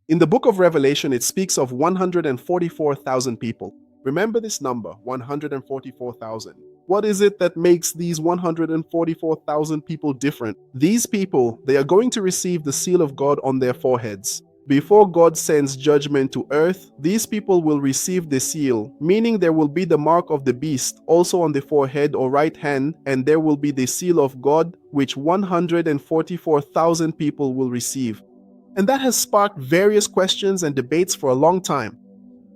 In the book of Revelation, it speaks of 144,000 people. Remember this number, 144,000. What is it that makes these 144,000 people different? These people, they are going to receive the seal of God on their foreheads. Before God sends judgment to earth, these people will receive the seal, meaning there will be the mark of the beast also on the forehead or right hand, and there will be the seal of God, which 144,000 people will receive. And that has sparked various questions and debates for a long time.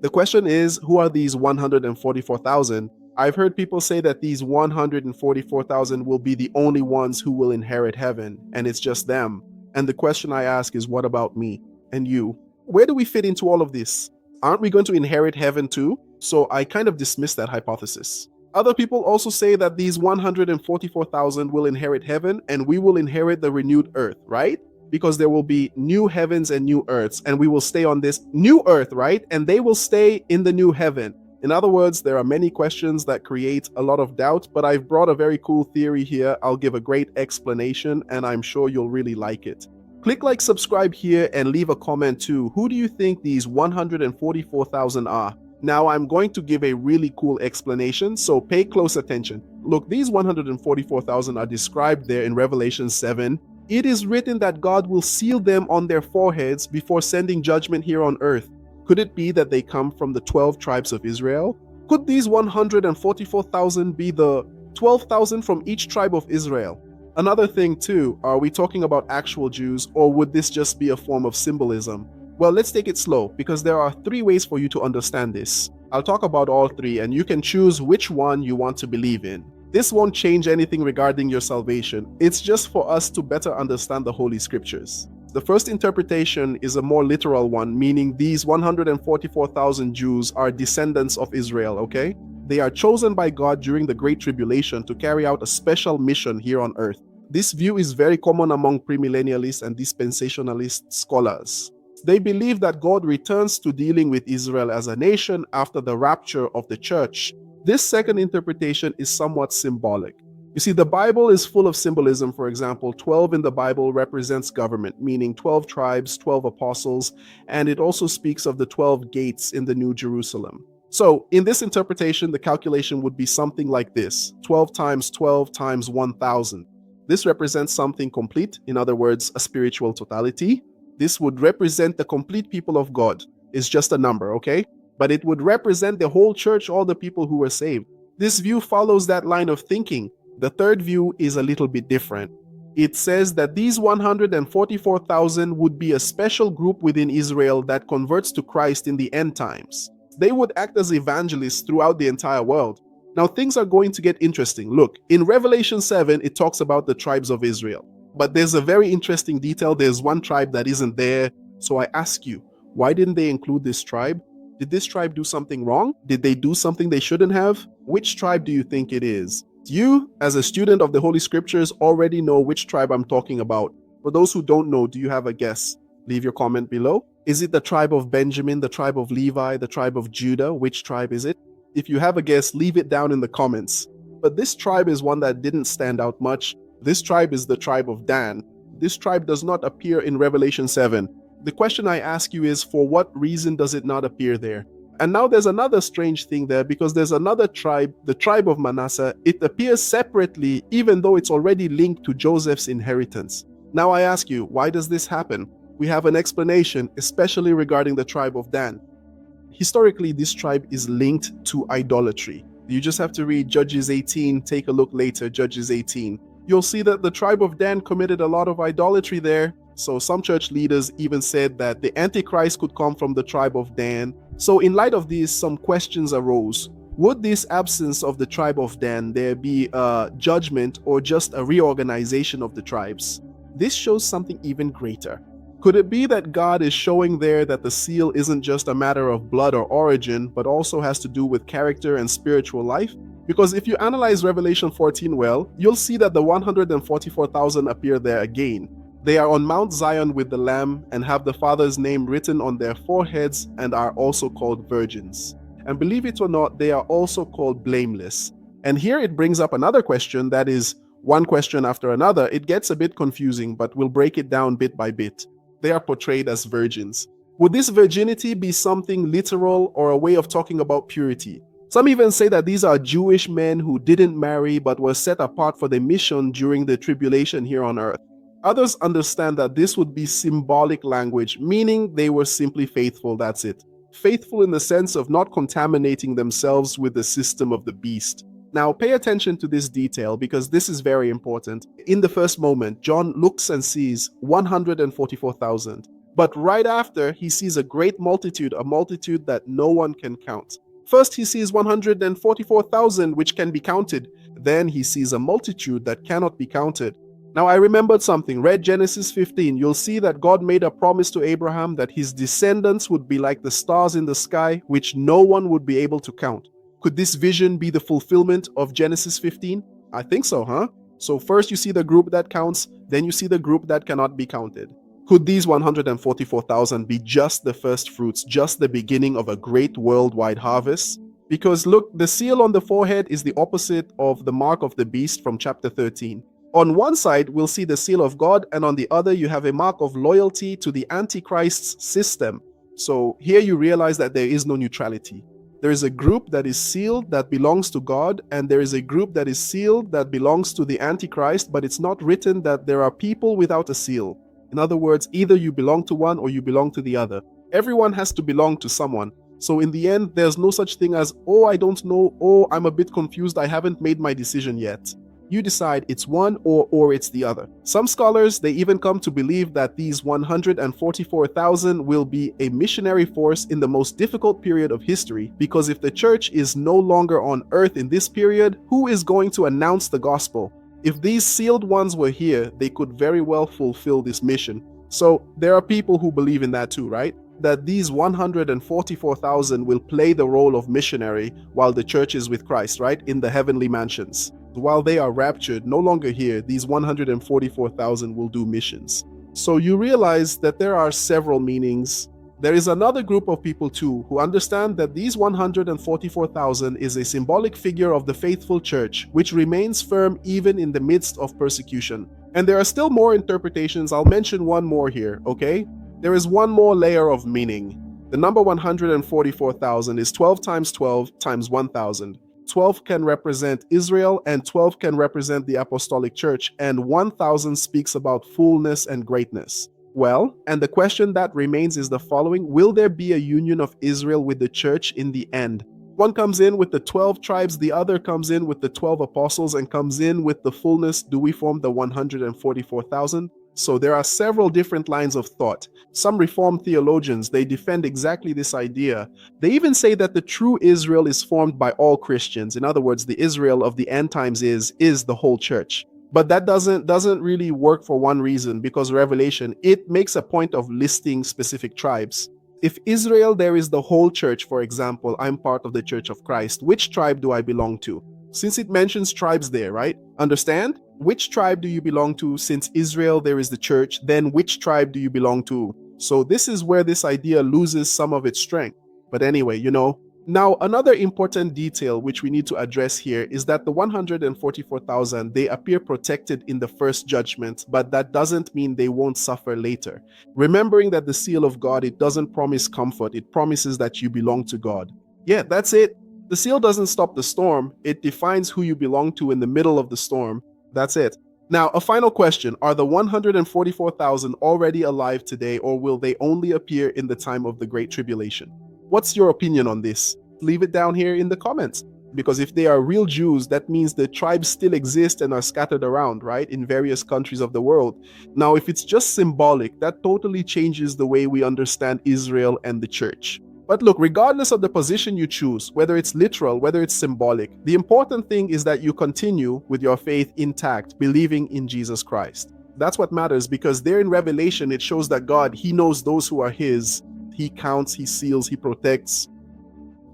The question is, who are these 144,000? I've heard people say that these 144,000 will be the only ones who will inherit heaven, and it's just them. And the question I ask is, what about me and you? Where do we fit into all of this? Aren't we going to inherit heaven too? So I kind of dismiss that hypothesis. Other people also say that these 144,000 will inherit heaven and we will inherit the renewed earth, right? Because there will be new heavens and new earths, and we will stay on this new earth, right? And they will stay in the new heaven. In other words, there are many questions that create a lot of doubt, but I've brought a very cool theory here. I'll give a great explanation, and I'm sure you'll really like it. Click like, subscribe here, and leave a comment too. Who do you think these 144,000 are? Now, I'm going to give a really cool explanation, so pay close attention. Look, these 144,000 are described there in Revelation 7. It is written that God will seal them on their foreheads before sending judgment here on earth. Could it be that they come from the 12 tribes of Israel? Could these 144,000 be the 12,000 from each tribe of Israel? Another thing too, are we talking about actual Jews, or would this just be a form of symbolism? Well, let's take it slow, because there are 3 ways for you to understand this. I'll talk about all 3, and you can choose which one you want to believe in. This won't change anything regarding your salvation. It's just for us to better understand the Holy Scriptures. The first interpretation is a more literal one, meaning these 144,000 Jews are descendants of Israel, okay? They are chosen by God during the Great Tribulation to carry out a special mission here on earth. This view is very common among premillennialist and dispensationalist scholars. They believe that God returns to dealing with Israel as a nation after the rapture of the church. This second interpretation is somewhat symbolic. You see, the Bible is full of symbolism. For example, 12 in the Bible represents government, meaning 12 tribes, 12 apostles, and it also speaks of the 12 gates in the New Jerusalem. So, in this interpretation, the calculation would be something like this: 12 times 12 times 1,000. This represents something complete, in other words, a spiritual totality. This would represent the complete people of God. It's just a number, okay? But it would represent the whole church, all the people who were saved. This view follows that line of thinking. The third view is a little bit different. It says that these 144,000 would be a special group within Israel that converts to Christ in the end times. They would act as evangelists throughout the entire world. Now, things are going to get interesting. Look, in Revelation 7, it talks about the tribes of Israel. But there's a very interesting detail. There's one tribe that isn't there. So I ask you, why didn't they include this tribe? Did this tribe do something wrong? Did they do something they shouldn't have? Which tribe do you think it is? You, as a student of the Holy Scriptures, already know which tribe I'm talking about. For those who don't know, do you have a guess? Leave your comment below. Is it the tribe of Benjamin, the tribe of Levi, the tribe of Judah? Which tribe is it? If you have a guess, leave it down in the comments. But this tribe is one that didn't stand out much. This tribe is the tribe of Dan. This tribe does not appear in Revelation 7. The question I ask you is, for what reason does it not appear there? And now there's another strange thing there, because there's another tribe, the tribe of Manasseh. It appears separately, even though it's already linked to Joseph's inheritance. Now I ask you, why does this happen? We have an explanation, especially regarding the tribe of Dan. Historically, this tribe is linked to idolatry. You just have to read Judges 18, take a look later, Judges 18. You'll see that the tribe of Dan committed a lot of idolatry there. So some church leaders even said that the Antichrist could come from the tribe of Dan. So in light of this, some questions arose. Would this absence of the tribe of Dan there be a judgment or just a reorganization of the tribes? This shows something even greater. Could it be that God is showing there that the seal isn't just a matter of blood or origin, but also has to do with character and spiritual life? Because if you analyze Revelation 14 well, you'll see that the 144,000 appear there again. They are on Mount Zion with the Lamb and have the Father's name written on their foreheads and are also called virgins. And believe it or not, they are also called blameless. And here it brings up another question that is one question after another. It gets a bit confusing, but we'll break it down bit by bit. They are portrayed as virgins. Would this virginity be something literal or a way of talking about purity? Some even say that these are Jewish men who didn't marry but were set apart for the mission during the tribulation here on earth. Others understand that this would be symbolic language, meaning they were simply faithful, that's it. Faithful in the sense of not contaminating themselves with the system of the beast. Now, pay attention to this detail because this is very important. In the first moment, John looks and sees 144,000. But right after, he sees a great multitude, a multitude that no one can count. First, he sees 144,000, which can be counted. Then he sees a multitude that cannot be counted. Now, I remembered something. Read Genesis 15. You'll see that God made a promise to Abraham that his descendants would be like the stars in the sky, which no one would be able to count. Could this vision be the fulfillment of Genesis 15? I think so, huh? So first you see the group that counts, then you see the group that cannot be counted. Could these 144,000 be just the first fruits, just the beginning of a great worldwide harvest? Because look, the seal on the forehead is the opposite of the mark of the beast from chapter 13. On one side, we'll see the seal of God, and on the other, you have a mark of loyalty to the Antichrist's system. So here you realize that there is no neutrality. There is a group that is sealed that belongs to God, and there is a group that is sealed that belongs to the Antichrist, but it's not written that there are people without a seal. In other words, either you belong to one or you belong to the other. Everyone has to belong to someone. So in the end, there's no such thing as, oh, I don't know, oh, I'm a bit confused, I haven't made my decision yet. You decide it's one or it's the other. Some scholars, they even come to believe that these 144,000 will be a missionary force in the most difficult period of history, because if the church is no longer on earth in this period, who is going to announce the gospel? If these sealed ones were here, they could very well fulfill this mission. So there are people who believe in that too, right? That these 144,000 will play the role of missionary while the church is with Christ, right? In the heavenly mansions. While they are raptured, no longer here, these 144,000 will do missions. So you realize that there are several meanings. There is another group of people too who understand that these 144,000 is a symbolic figure of the faithful church, which remains firm even in the midst of persecution. And there are still more interpretations. I'll mention one more here, okay? There is one more layer of meaning. The number 144,000 is 12 times 12 times 1,000. 12 can represent Israel and 12 can represent the apostolic church, and 1,000 speaks about fullness and greatness. Well, and the question that remains is the following: will there be a union of Israel with the church in the end? One comes in with the 12 tribes, the other comes in with the 12 apostles, and comes in with the fullness. Do we form the 144,000? So there are several different lines of thought. Some Reformed theologians, they defend exactly this idea. They even say that the true Israel is formed by all Christians. In other words, the Israel of the end times is the whole church. But that doesn't really work for one reason, because Revelation, it makes a point of listing specific tribes. If Israel, there is the whole church, for example, I'm part of the Church of Christ, which tribe do I belong to? Since it mentions tribes there, right? Understand? Which tribe do you belong to? Since Israel, there is the church, then which tribe do you belong to? So this is where this idea loses some of its strength. But anyway, Now, another important detail which we need to address here is that the 144,000, they appear protected in the first judgment, but that doesn't mean they won't suffer later. Remembering that the seal of God, it doesn't promise comfort, it promises that you belong to God. Yeah, that's it. The seal doesn't stop the storm, it defines who you belong to in the middle of the storm. That's it. Now, a final question. Are the 144,000 already alive today, or will they only appear in the time of the Great Tribulation? What's your opinion on this? Leave it down here in the comments. Because if they are real Jews, that means the tribes still exist and are scattered around, right, in various countries of the world. Now, if it's just symbolic, that totally changes the way we understand Israel and the church. But look, regardless of the position you choose, whether it's literal, whether it's symbolic, the important thing is that you continue with your faith intact, believing in Jesus Christ. That's what matters, because there in Revelation, it shows that God, He knows those who are His. He counts, He seals, He protects.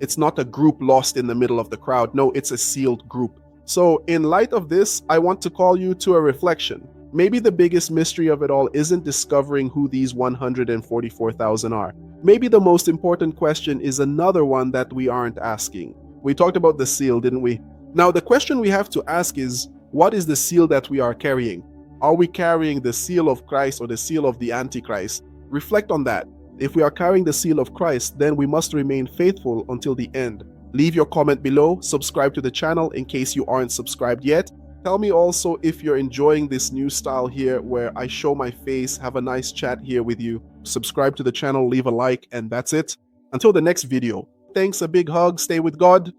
It's not a group lost in the middle of the crowd. No, it's a sealed group. So in light of this, I want to call you to a reflection. Maybe the biggest mystery of it all isn't discovering who these 144,000 are. Maybe the most important question is another one that we aren't asking. We talked about the seal, didn't we? Now, the question we have to ask is, what is the seal that we are carrying? Are we carrying the seal of Christ or the seal of the Antichrist? Reflect on that. If we are carrying the seal of Christ, then we must remain faithful until the end. Leave your comment below, subscribe to the channel in case you aren't subscribed yet. Tell me also if you're enjoying this new style here where I show my face, have a nice chat here with you. Subscribe to the channel, leave a like, and that's it. Until the next video, thanks, a big hug, stay with God.